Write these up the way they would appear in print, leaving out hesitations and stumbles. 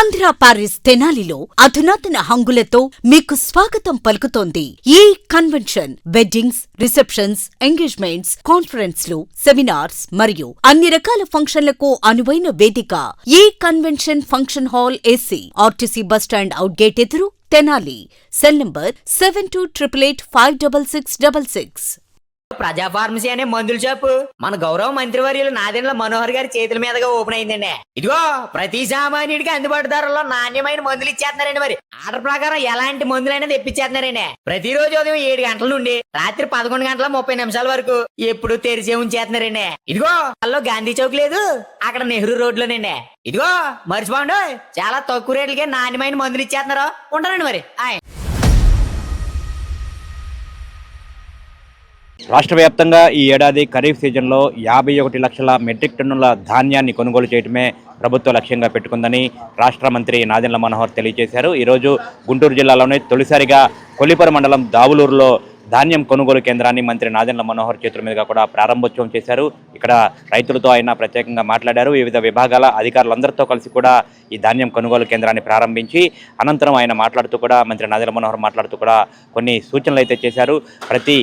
Andhra Paris తెనాలిలో అధునాతన హంగులతో మీకు స్వాగతం పలుకుతోంది ఈ కన్వెన్షన్. వెడ్డింగ్స్, రిసెప్షన్స్, ఎంగేజ్మెంట్స్, కాన్ఫరెన్స్లు, సెమినార్స్ మరియు అన్ని రకాల ఫంక్షన్లకు అనువైన వేదిక. ఈ convention function hall AC, RTC bus stand out gate ఎదురు, తెనాలి. Cell number 7288856666. ప్రజా ఫార్మసీ అనే మందుల షాపు మన గౌరవ మంత్రివర్యులు నాదెండ్ల మనోహర్ గారి చేతుల మీదుగా ఓపెన్ అయిందండి. ఇదిగో ప్రతి సామాన్యుడికి అందుబాటు ధరలో నాణ్యమైన మందులు ఇచ్చేస్తున్నారండి. మరి ఆర్డర్ ప్రకారం ఎలాంటి మందులైనా తెప్పించేస్తున్నారండి. ప్రతిరోజు ఉదయం 7 గంటల నుండి రాత్రి 11 గంటల 30 నిమిషాల వరకు ఎప్పుడు తెరిచే ఉంచేస్తున్నారండి. ఇదిగో అల్లో గాంధీ చౌక్ లేదు, అక్కడ నెహ్రూ రోడ్లోనండి. ఇదిగో మర్చిపోండి, చాలా తక్కువ రేట్లకే నాణ్యమైన మందులు ఇచ్చేస్తున్నారు. ఉంటారండి మరి. రాష్ట్ర వ్యాప్తంగా ఈ ఏడాది ఖరీఫ్ సీజన్లో 51 లక్షల మెట్రిక్ టన్నుల ధాన్యాన్ని కొనుగోలు చేయడమే ప్రభుత్వ లక్ష్యంగా పెట్టుకుందని రాష్ట్ర మంత్రి నాదెండ్ల మనోహర్ తెలియజేశారు. ఈరోజు గుంటూరు జిల్లాలోనే తొలిసారిగా కొల్లిపర మండలం దావులూరులో ధాన్యం కొనుగోలు కేంద్రాన్ని మంత్రి నాదెండ్ల మనోహర్ చేతుల మీదుగా కూడా ప్రారంభోత్సవం చేశారు. ఇక్కడ రైతులతో ఆయన ప్రత్యేకంగా మాట్లాడారు. వివిధ విభాగాల అధికారులందరితో కలిసి కూడా ఈ ధాన్యం కొనుగోలు కేంద్రాన్ని ప్రారంభించి అనంతరం ఆయన మాట్లాడుతూ కూడా మంత్రి నాదెండ్ల మనోహర్ మాట్లాడుతూ కూడా కొన్ని సూచనలు అయితే చేశారు. ప్రతి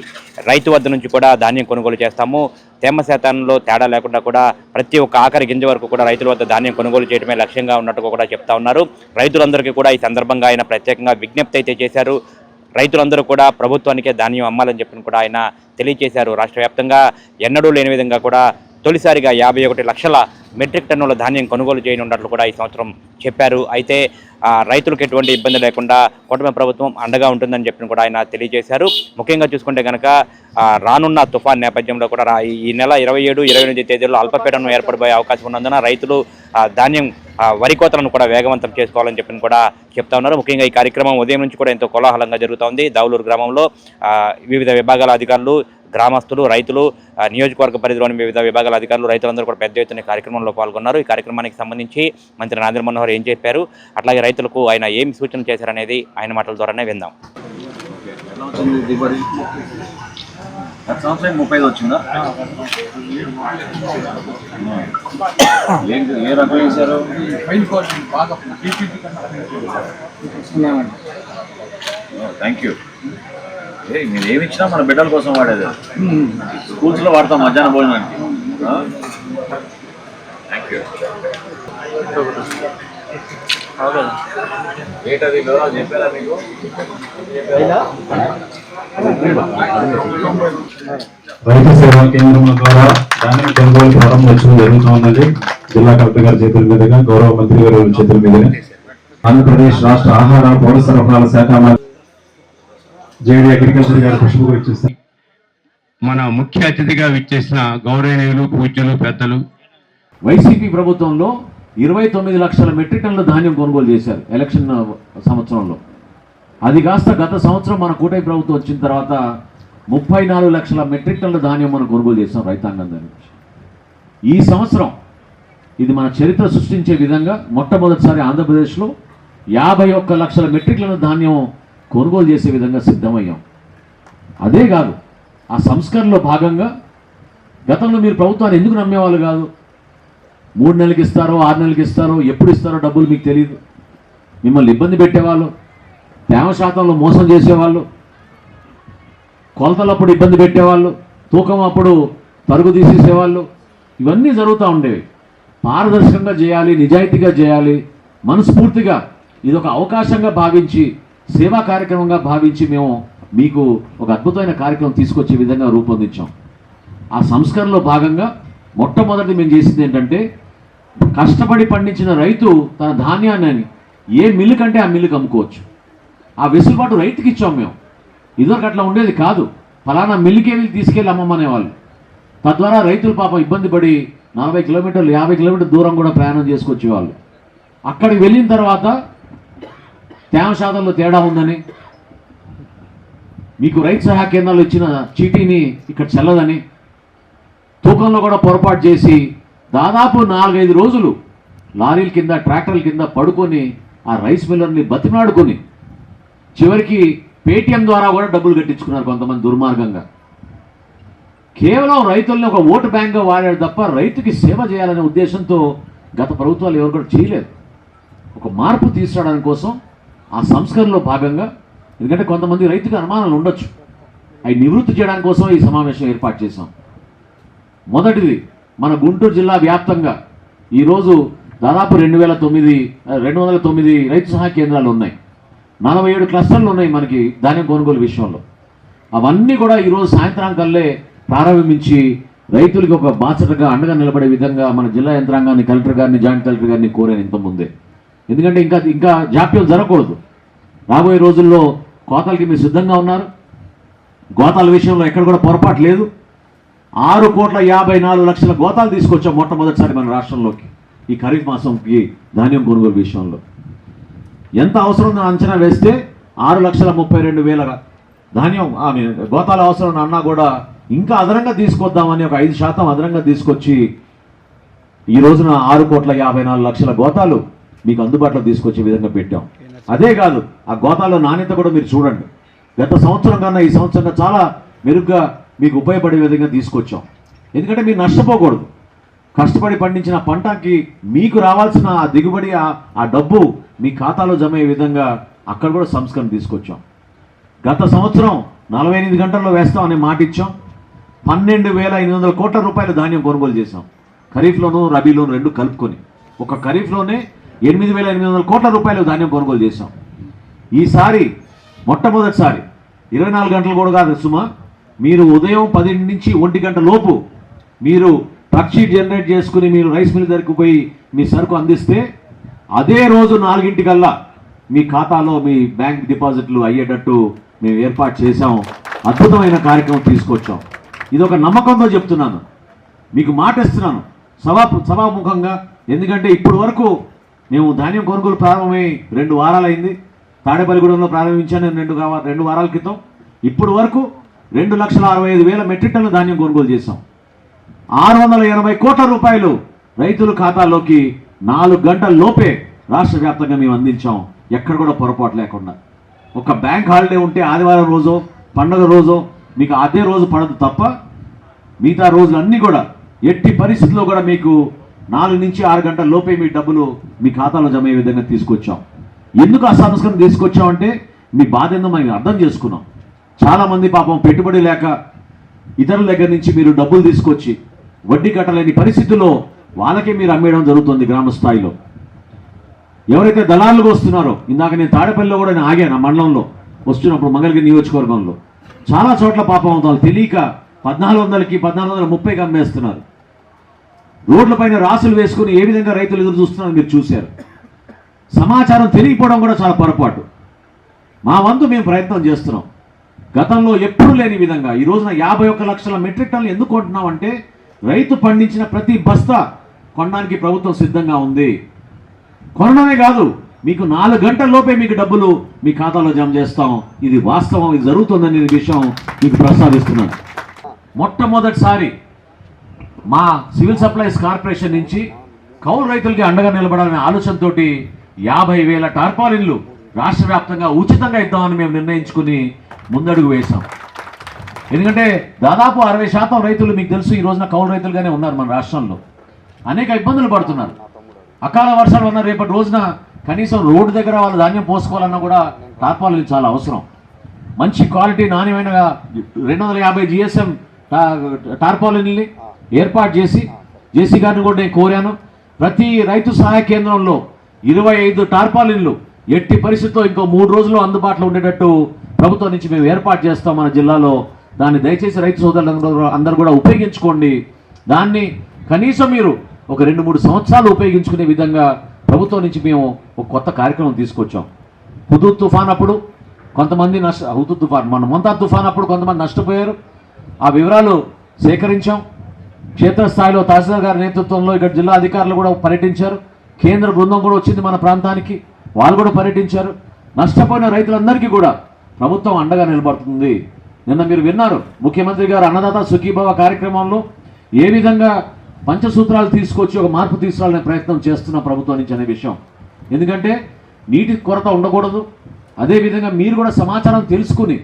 రైతు వద్ద నుంచి కూడా ధాన్యం కొనుగోలు చేస్తాము, తేమ శాతంలో తేడా లేకుండా కూడా ప్రతి ఒక్క ఆఖరి గింజ వరకు కూడా రైతుల వద్ద ధాన్యం కొనుగోలు చేయడమే లక్ష్యంగా ఉన్నట్టుగా కూడా చెప్తా ఉన్నారు. రైతులందరికీ కూడా ఈ సందర్భంగా ఆయన ప్రత్యేకంగా విజ్ఞప్తి అయితే చేశారు. రైతులందరూ కూడా ప్రభుత్వానికే ధాన్యం అమ్మాలని చెప్పి కూడా ఆయన తెలియజేశారు. రాష్ట్ర వ్యాప్తంగా ఎన్నడూ లేని విధంగా కూడా తొలిసారిగా 51 లక్షల మెట్రిక్ టన్నుల ధాన్యం కొనుగోలు చేయనున్నట్లు కూడా ఈ సంవత్సరం చెప్పారు. అయితే రైతులకు ఎటువంటి ఇబ్బంది లేకుండా కూటమి ప్రభుత్వం అండగా ఉంటుందని చెప్పి కూడా ఆయన తెలియజేశారు. ముఖ్యంగా చూసుకుంటే కనుక రానున్న తుఫాన్ నేపథ్యంలో కూడా ఈ నెల 27, 28 తేదీల్లో అల్పపీడనం ఏర్పడిపోయే అవకాశం ఉన్నందున రైతులు ధాన్యం వరి కోతలను కూడా వేగవంతం చేసుకోవాలని చెప్పి కూడా చెప్తా ఉన్నారు. ముఖ్యంగా ఈ కార్యక్రమం ఉదయం నుంచి కూడా ఎంతో కోలాహలంగా జరుగుతోంది. దావులూరు గ్రామంలో వివిధ విభాగాల అధికారులు, గ్రామస్తులు, రైతులు, నియోజకవర్గ పరిధిలోని వివిధ విభాగాల అధికారులు, రైతులందరూ కూడా పెద్ద ఎత్తున కార్యక్రమంలో పాల్గొన్నారు. ఈ కార్యక్రమానికి సంబంధించి మంత్రి నాదెండ్ల మనోహర్ ఏం చెప్పారు, అట్లాగే రైతులకు ఆయన ఏమి సూచన చేశారనేది ఆయన మాటల ద్వారానే విందాం. వచ్చిందా? ఏ రకం వేశారు? Thank you. మీరు ఏమి ఇచ్చినా మన బిడ్డల కోసం వాడేది. స్కూల్స్లో వాడతాం మధ్యాహ్నం భోజనానికి. Thank you. ఏంటది చెప్పారా మీకు? రైతు సేవా కేంద్రముల ద్వారా ధాన్యం కొనుగోలు ప్రారంభోత్సవం జరుగుతున్నది. జిల్లా కలెక్టర్ గారి చేతుల మీదుగా, గౌరవ మంత్రి గారి చేతుల మీదుగా ఆంధ్రప్రదేశ్ రాష్ట్ర ఆహార పౌర సరఫరాల శాఖ జేడీ అగ్రికల్చర్ గారి పుష్ప ఇచ్చేస్తారు. మన ముఖ్య అతిథిగా విచ్చేసిన గౌరవనీయులు, పూజ్యులు, పెద్దలు, వైసీపీ ప్రభుత్వంలో 29 లక్షల మెట్రిక్ టన్నుల ధాన్యం కొనుగోలు చేశారు ఎలక్షన్ సంవత్సరంలో. అది కాస్త గత సంవత్సరం మన కూటమి ప్రభుత్వం వచ్చిన తర్వాత 34 లక్షల మెట్రిక్ టన్నుల ధాన్యం మనం కొనుగోలు చేస్తాం రైతాంగం దాని. ఈ సంవత్సరం ఇది మన చరిత్ర సృష్టించే విధంగా మొట్టమొదటిసారి ఆంధ్రప్రదేశ్లో 51 లక్షల మెట్రిక్ టన్నుల ధాన్యం కొనుగోలు చేసే విధంగా సిద్ధమయ్యాం. అదే కాదు, ఆ సంస్కరణలో భాగంగా గతంలో మీరు ప్రభుత్వాన్ని ఎందుకు నమ్మేవాళ్ళు కాదు. 3 నెలలకు ఇస్తారో, 6 నెలలకు ఇస్తారో, ఎప్పుడు ఇస్తారో డబ్బులు మీకు తెలియదు. మిమ్మల్ని ఇబ్బంది పెట్టేవాళ్ళు, తేమ శాతంలో మోసం చేసేవాళ్ళు, కొలతలప్పుడు ఇబ్బంది పెట్టేవాళ్ళు, తూకం అప్పుడు తరుగు తీసేసేవాళ్ళు. ఇవన్నీ జరుగుతూ ఉండేవి. పారదర్శకంగా చేయాలి, నిజాయితీగా చేయాలి, మనస్ఫూర్తిగా ఇదొక అవకాశంగా భావించి, సేవా కార్యక్రమంగా భావించి మేము మీకు ఒక అద్భుతమైన కార్యక్రమం తీసుకొచ్చే విధంగా రూపొందించాం. ఆ సంస్కరణలో భాగంగా మొట్టమొదటి మేము చేసింది ఏంటంటే, కష్టపడి పండించిన రైతు తన ధాన్యాన్ని ఏ మిల్లు కంటే ఆ మిల్లుకి అమ్ముకోవచ్చు. ఆ వెసులుబాటు రైతుకి ఇచ్చాం మేము. ఇదివరకు అట్లా ఉండేది కాదు. ఫలానా మిల్లుకి వెళ్ళి తీసుకెళ్ళి అమ్మమనేవాళ్ళు. తద్వారా రైతులు పాపం ఇబ్బంది పడి 40 కిలోమీటర్లు, 50 కిలోమీటర్ల దూరం కూడా ప్రయాణం చేసుకొచ్చేవాళ్ళు. అక్కడికి వెళ్ళిన తర్వాత తేమ శాతంలో తేడా ఉందని, మీకు రైతు సహాయ కేంద్రాలు ఇచ్చిన చీటీని ఇక్కడ చెల్లదని, తూకంలో కూడా పొరపాటు చేసి దాదాపు 4-5 రోజులు లారీల కింద, ట్రాక్టర్ల కింద పడుకొని ఆ రైస్ మిల్లర్ని బతిమాడుకొని చివరికి పేటీఎం ద్వారా కూడా డబ్బులు కట్టించుకున్నారు కొంతమంది దుర్మార్గంగా. కేవలం రైతుల్ని ఒక ఓటు బ్యాంక్గా వాడాడు తప్ప రైతుకి సేవ చేయాలనే ఉద్దేశంతో గత ప్రభుత్వాలు ఎవరు కూడా చేయలేదు. ఒక మార్పు తీసుకురావడానికి కోసం ఆ సంస్కరణలో భాగంగా, ఎందుకంటే కొంతమంది రైతుకి అనుమానాలు ఉండొచ్చు, అవి నివృత్తి చేయడానికి కోసం ఈ సమావేశం ఏర్పాటు చేశాం. మొదటిది, మన గుంటూరు జిల్లా వ్యాప్తంగా ఈరోజు దాదాపు 209 రైతు సహాయ కేంద్రాలు ఉన్నాయి. 47 క్లస్టర్లు ఉన్నాయి మనకి ధాన్యం కొనుగోలు విషయంలో. అవన్నీ కూడా ఈరోజు సాయంత్రానికల్లే ప్రారంభించి రైతులకి ఒక బాధ్యతగా అండగా నిలబడే విధంగా మన జిల్లా యంత్రాంగాన్ని, కలెక్టర్ గారిని, జాయింట్ కలెక్టర్ గారిని కోరాను ఇంతకుముందే. ఎందుకంటే ఇంకా జాప్యం జరగకూడదు. రాబోయే రోజుల్లో కోతలకి మీరు సిద్ధంగా ఉన్నారు. గోతాల విషయంలో ఎక్కడ కూడా పొరపాటు లేదు. 6,54,00,000 గోతాలు తీసుకొచ్చాం మొట్టమొదటిసారి మన రాష్ట్రంలోకి ఈ ఖరీఫ్ మాసంకి ధాన్యం కొనుగోలు విషయంలో. ఎంత అవసరం అంచనా వేస్తే 6,32,000 ధాన్యం గోతాల అవసరం అన్నా కూడా ఇంకా అదనంగా తీసుకొద్దామని ఒక 5% అదనంగా తీసుకొచ్చి ఈ రోజున 6,54,00,000 గోతాలు మీకు అందుబాటులో తీసుకొచ్చే విధంగా పెట్టాం. అదే కాదు, ఆ గోతాల నాణ్యత కూడా మీరు చూడండి. గత సంవత్సరం కన్నా ఈ సంవత్సరంగా చాలా మెరుగ్గా మీకు ఉపయోగపడే విధంగా తీసుకొచ్చాం. ఎందుకంటే మీరు నష్టపోకూడదు. కష్టపడి పండించిన పంటకి మీకు రావాల్సిన ఆ దిగుబడి, ఆ డబ్బు మీ ఖాతాలో జమ అయ్యే విధంగా అక్కడ కూడా సంస్కరణ తీసుకొచ్చాం. గత సంవత్సరం 48 గంటల్లో వేస్తామని మాట ఇచ్చాం. 12,800 కోట్ల రూపాయల ధాన్యం కొనుగోలు చేశాం. ఖరీఫ్లోను రబీలోను రెండు కలుపుకొని ఒక ఖరీఫ్లోనే 8,800 కోట్ల రూపాయలు ధాన్యం కొనుగోలు చేశాం. ఈసారి మొట్టమొదటిసారి 24 గంటలు కూడా కాదు సుమా, మీరు ఉదయం 10 నుంచి 1 గంట లోపు మీరు ట్రక్ షీట్ జనరేట్ చేసుకుని మీరు రైస్ మిల్ దగ్గరికి పోయి మీ సరుకు అందిస్తే అదే రోజు 4 మీ ఖాతాలో మీ బ్యాంక్ డిపాజిట్లు అయ్యేటట్టు మేము ఏర్పాటు చేశాం. అద్భుతమైన కార్యక్రమం తీసుకొచ్చాం. ఇది ఒక నమ్మకంతో చెప్తున్నాను, మీకు మాట ఇస్తున్నాను సభాముఖంగా. ఎందుకంటే ఇప్పటి వరకు మేము ధాన్యం కొనుగోలు ప్రారంభమై 2 వారాలైంది. తాడేపల్లిగూడెంలో ప్రారంభించాను 2 వారాల క్రితం. ఇప్పటి వరకు 2,65,000 మెట్రిక్ టన్నుల ధాన్యం కొనుగోలు చేశాం. 680 కోట్ల రూపాయలు రైతుల ఖాతాల్లోకి 4 గంటల లోపే రాష్ట్ర వ్యాప్తంగా మేము అందించాం. ఎక్కడ కూడా పొరపాటు లేకుండా. ఒక బ్యాంక్ హాలిడే ఉంటే ఆదివారం రోజో పండుగ రోజో మీకు అదే రోజు పడదు తప్ప మిగతా రోజులన్నీ కూడా ఎట్టి పరిస్థితుల్లో కూడా మీకు 4 నుంచి 6 గంటల లోపే మీ డబ్బులు మీ ఖాతాలో జమ అయ్యే విధంగా తీసుకొచ్చాం. ఎందుకు ఆ సంస్కరణ తీసుకొచ్చామంటే మీ బాధ ఏందో మేము అర్థం చేసుకున్నాం. చాలామంది పాపం పెట్టుబడి లేక ఇతరుల దగ్గర నుంచి మీరు డబ్బులు తీసుకొచ్చి వడ్డీ కట్టలేని పరిస్థితుల్లో వాళ్ళకే మీరు అమ్మేయడం జరుగుతుంది గ్రామ స్థాయిలో. ఎవరైతే దళారులుగా వస్తున్నారో, ఇందాక నేను తాడేపల్లిలో కూడా నేను ఆగాను ఆ మండలంలో వస్తున్నప్పుడు, మంగళగిరి నియోజకవర్గంలో చాలా చోట్ల పాపం వాళ్ళు తెలియక 1,400కి 1,430కి అమ్మేస్తున్నారు. రోడ్లపైన రాసులు వేసుకుని ఏ విధంగా రైతులు ఎదురు చూస్తున్నారో మీరు చూశారు. సమాచారం తెలియకపోవడం కూడా చాలా పొరపాటు. మా వంతు మేము ప్రయత్నం చేస్తున్నాం. గతంలో ఎప్పుడూ లేని విధంగా ఈ రోజున 51 లక్షల మెట్రిక్ టన్నులు ఎందుకు కొంటున్నామంటే రైతు పండించిన ప్రతి బస్తా కొనడానికి ప్రభుత్వం సిద్ధంగా ఉంది. కొనడమే కాదు, మీకు 4 గంటల లోపే మీకు డబ్బులు మీ ఖాతాలో జమ చేస్తాం. ఇది వాస్తవం, ఇది జరుగుతుందనే విషయం మీకు ప్రస్తావిస్తున్నాను. మొట్టమొదటిసారి మా సివిల్ సప్లైస్ కార్పొరేషన్ నుంచి కౌలు రైతులకి అండగా నిలబడాలనే ఆలోచనతో 50,000 టార్పాలిన్లు రాష్ట్ర వ్యాప్తంగా ఉచితంగా ఇద్దామని మేము నిర్ణయించుకుని ముందడుగు వేశాం. ఎందుకంటే దాదాపు 60% రైతులు మీకు తెలుసు ఈ రోజున కౌలు రైతులుగానే ఉన్నారు మన రాష్ట్రంలో. అనేక ఇబ్బందులు పడుతున్నారు. అకాల వర్షాలు ఉన్న రేపటి రోజున కనీసం రోడ్డు దగ్గర వాళ్ళ ధాన్యం పోసుకోవాలన్నా కూడా టార్పాలిన్లు చాలా అవసరం. మంచి క్వాలిటీ నాణ్యమైన 250 GSM టార్పాలిన్లని ఏర్పాటు చేసి జేసీ గారిని కూడా నేను కోరాను. ప్రతి రైతు సహాయ కేంద్రంలో 25 టార్పాలిన్లు ఎట్టి పరిస్థితుల్లో ఇంకో 3 రోజుల్లో అందుబాటులో ఉండేటట్టు ప్రభుత్వం నుంచి మేము ఏర్పాటు చేస్తాం మన జిల్లాలో. దాన్ని దయచేసి రైతు సోదరులందరూ అందరూ కూడా ఉపయోగించుకోండి. దాన్ని కనీసం మీరు ఒక 2-3 సంవత్సరాలు ఉపయోగించుకునే విధంగా ప్రభుత్వం నుంచి మేము ఒక కొత్త కార్యక్రమం తీసుకొచ్చాం. హుదూద్ తుఫాన్ అప్పుడు కొంతమంది హుదూద్ తుఫాన్ మన మొంతాజ్ తుఫాన్ అప్పుడు కొంతమంది నష్టపోయారు. ఆ వివరాలు సేకరించాం. క్షేత్రస్థాయిలో తహసీల్దార్ గారి నేతృత్వంలో ఇక్కడ జిల్లా అధికారులు కూడా పర్యటించారు. కేంద్ర బృందం కూడా వచ్చింది మన ప్రాంతానికి, వాళ్ళు కూడా పర్యటించారు. నష్టపోయిన రైతులందరికీ కూడా ప్రభుత్వం అండగా నిలబడుతుంది. నిన్న మీరు విన్నారు ముఖ్యమంత్రి గారు అన్నదాత సుఖీభవ కార్యక్రమంలో ఏ విధంగా పంచసూత్రాలు తీసుకొచ్చి ఒక మార్పు తీసుకురావాలనే ప్రయత్నం చేస్తున్న ప్రభుత్వం నుంచి అనే విషయం. ఎందుకంటే నీటి కొరత ఉండకూడదు. అదేవిధంగా మీరు కూడా సమాచారం తెలుసుకుని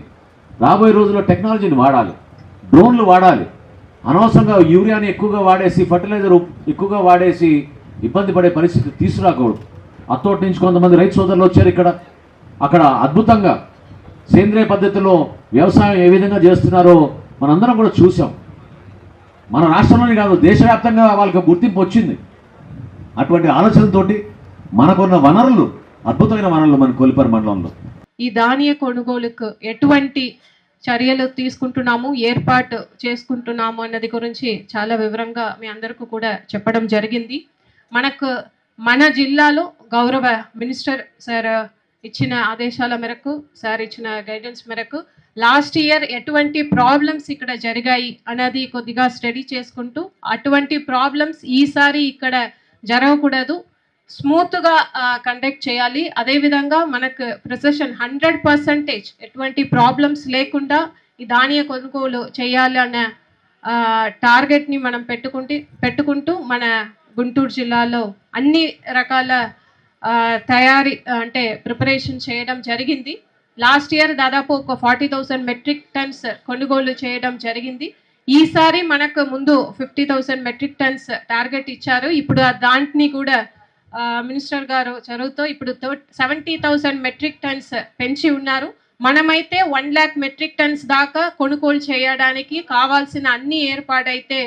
రాబోయే రోజుల్లో టెక్నాలజీని వాడాలి, డ్రోన్లు వాడాలి. అనవసరంగా యూరియాని ఎక్కువగా వాడేసి ఫర్టిలైజర్ ఎక్కువగా వాడేసి ఇబ్బంది పడే పరిస్థితి తీసుకురాకూడదు. అత్తోటి నుంచి కొంతమంది రైతు సోదరులు వచ్చారు ఇక్కడ. అక్కడ అద్భుతంగా సేంద్రియ పద్ధతిలో వ్యవసాయం ఏ విధంగా చేస్తున్నారో మనందరం కూడా చూసాం. మన రాష్ట్రంలోనే కాదు, దేశవ్యాప్తంగా వాళ్ళకి గుర్తింపు వచ్చింది. అటువంటి ఆలోచనతోటి మనకున్న వనరులు, అద్భుతమైన వనరులు మన కొల్లిపర మండలంలో. ఈ ధాన్య కొనుగోలుకు ఎటువంటి చర్యలు తీసుకుంటున్నాము, ఏర్పాటు చేసుకుంటున్నాము అన్నది గురించి చాలా వివరంగా మీ అందరికీ కూడా చెప్పడం జరిగింది. మన జిల్లాలో గౌరవ మినిస్టర్ సార్ ఇచ్చిన ఆదేశాల మేరకు, సార్ ఇచ్చిన గైడెన్స్ మేరకు లాస్ట్ ఇయర్ ఎటువంటి ప్రాబ్లమ్స్ ఇక్కడ జరిగాయి అన్నది కొద్దిగా స్టడీ చేసుకుంటూ అటువంటి ప్రాబ్లమ్స్ ఈసారి ఇక్కడ జరగకూడదు, స్మూత్గా కండక్ట్ చేయాలి. అదేవిధంగా మనకు ప్రిసిషన్ 100% ఎటువంటి ప్రాబ్లమ్స్ లేకుండా ఈ ధాన్య కొనుగోలు చేయాలి అన్న టార్గెట్ని మనం పెట్టుకుంటూ మన గుంటూరు జిల్లాలో అన్ని రకాల తయారీ అంటే ప్రిపరేషన్ చేయడం జరిగింది. లాస్ట్ ఇయర్ దాదాపు ఒక 40,000 మెట్రిక్ టన్స్ కొనుగోలు చేయడం జరిగింది. ఈసారి మనకు ముందు 50,000 మెట్రిక్ టన్స్ టార్గెట్ ఇచ్చారు. ఇప్పుడు దాంట్ని కూడా మినిస్టర్ గారు చొరవతో ఇప్పుడు 70,000 మెట్రిక్ టన్స్ పెంచి ఉన్నారు. మనమైతే 1 lakh మెట్రిక్ టన్స్ దాకా కొనుగోలు చేయడానికి కావాల్సిన అన్ని ఏర్పాటైతే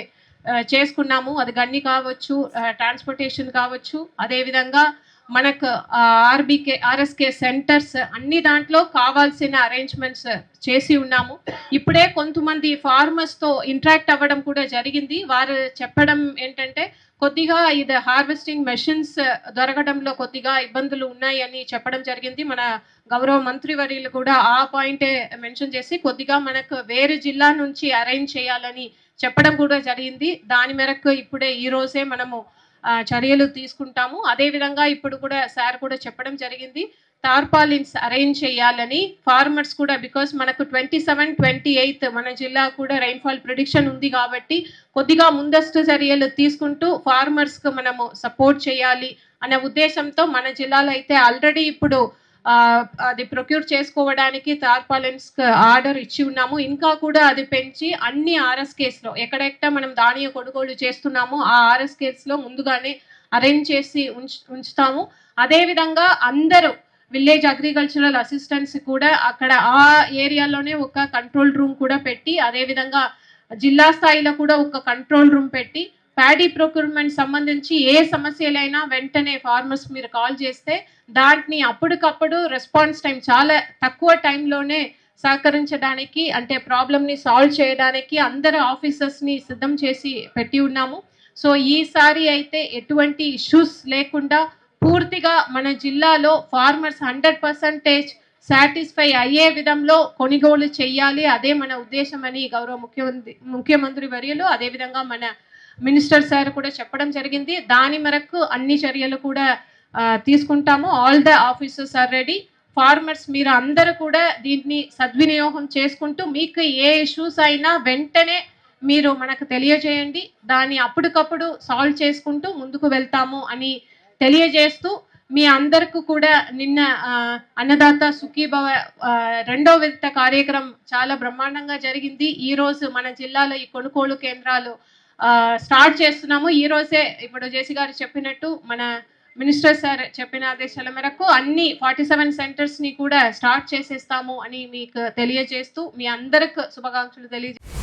చేసుకున్నాము. అది గన్ని కావచ్చు, ట్రాన్స్పోర్టేషన్ కావచ్చు, అదేవిధంగా మనకు ఆర్ఎస్కే సెంటర్స్ అన్ని దాంట్లో కావాల్సిన అరేంజ్మెంట్స్ చేసి ఉన్నాము. ఇప్పుడే కొంతమంది ఫార్మర్స్తో ఇంటరాక్ట్ అవ్వడం కూడా జరిగింది. వారు చెప్పడం ఏంటంటే కొద్దిగా ఇది హార్వెస్టింగ్ మెషిన్స్ దొరకడంలో కొద్దిగా ఇబ్బందులు ఉన్నాయని చెప్పడం జరిగింది. మన గౌరవ మంత్రివర్యులు కూడా ఆ పాయింటే మెన్షన్ చేసి కొద్దిగా మనకు వేరే జిల్లా నుంచి అరేంజ్ చేయాలని చెప్పడం కూడా జరిగింది. దాని మేరకు ఇప్పుడే ఈ రోజే మనము చర్యలు తీసుకుంటాము. అదేవిధంగా ఇప్పుడు కూడా సార్ కూడా చెప్పడం జరిగింది, టార్పాలిన్స్ అరేంజ్ చేయాలని ఫార్మర్స్ కూడా, బికాస్ మనకు 27, 28 మన జిల్లా కూడా రైన్ఫాల్ ప్రిడిక్షన్ ఉంది కాబట్టి కొద్దిగా ముందస్తు చర్యలు తీసుకుంటూ ఫార్మర్స్కి మనము సపోర్ట్ చేయాలి అనే ఉద్దేశంతో మన జిల్లాలో అయితే ఆల్రెడీ ఇప్పుడు అది ప్రొక్యూర్ చేసుకోవడానికి టార్పాలిన్స్ ఆర్డర్ ఇచ్చి ఉన్నాము. ఇంకా కూడా అది పెంచి అన్ని ఆర్ఎస్కేస్లో ఎక్కడెక్కడ మనం ధాన్య కొనుగోలు చేస్తున్నామో ఆ ఆర్ఎస్కేస్లో ముందుగానే అరేంజ్ చేసి ఉంచుతాము. అదేవిధంగా అందరూ విలేజ్ అగ్రికల్చరల్ అసిస్టెంట్స్ కూడా అక్కడ ఆ ఏరియాలోనే ఒక కంట్రోల్ రూమ్ కూడా పెట్టి, అదేవిధంగా జిల్లా స్థాయిలో కూడా ఒక కంట్రోల్ రూమ్ పెట్టి ప్యాడీ ప్రొక్యూర్మెంట్ సంబంధించి ఏ సమస్యలైనా వెంటనే ఫార్మర్స్ మీరు కాల్ చేస్తే దాంట్ని అప్పటికప్పుడు రెస్పాన్స్ టైం చాలా తక్కువ టైంలోనే సహకరించడానికి, అంటే ప్రాబ్లమ్ని సాల్వ్ చేయడానికి అందరు ఆఫీసర్స్ని సిద్ధం చేసి పెట్టి ఉన్నాము. సో ఈసారి అయితే ఎటువంటి ఇష్యూస్ లేకుండా పూర్తిగా మన జిల్లాలో ఫార్మర్స్ 100% సాటిస్ఫై అయ్యే విధంలో కొనుగోలు చేయాలి. అదే మన ఉద్దేశం అని గౌరవ ముఖ్యమంత్రి వర్యులు అదేవిధంగా మన మినిస్టర్ సార్ కూడా చెప్పడం జరిగింది. దాని మేరకు అన్ని చర్యలు కూడా తీసుకుంటాము. All the officers are ready. Farmers మీరు అందరూ కూడా దీన్ని సద్వినియోగం చేసుకుంటూ మీకు ఏ ఇష్యూస్ అయినా వెంటనే మీరు మనకు తెలియజేయండి, దాన్ని అప్పటికప్పుడు సాల్వ్ చేసుకుంటూ ముందుకు వెళ్తాము అని తెలియజేస్తూ మీ అందరికీ కూడా నిన్న అన్నదాత సుఖీభవ 2వ విడత కార్యక్రమం చాలా బ్రహ్మాండంగా జరిగింది. ఈరోజు మన జిల్లాలో ఈ కొనుగోలు కేంద్రాలు స్టార్ట్ చేస్తున్నాము. ఈ రోజే ఇప్పుడు జేసీ గారు చెప్పినట్టు మన మినిస్టర్ సార్ చెప్పిన ఆదేశాల మేరకు అన్ని 47 సెంటర్స్ని కూడా స్టార్ట్ చేసేస్తాము అని మీకు తెలియజేస్తూ మీ అందరికి శుభాకాంక్షలు తెలియజేస్తాము.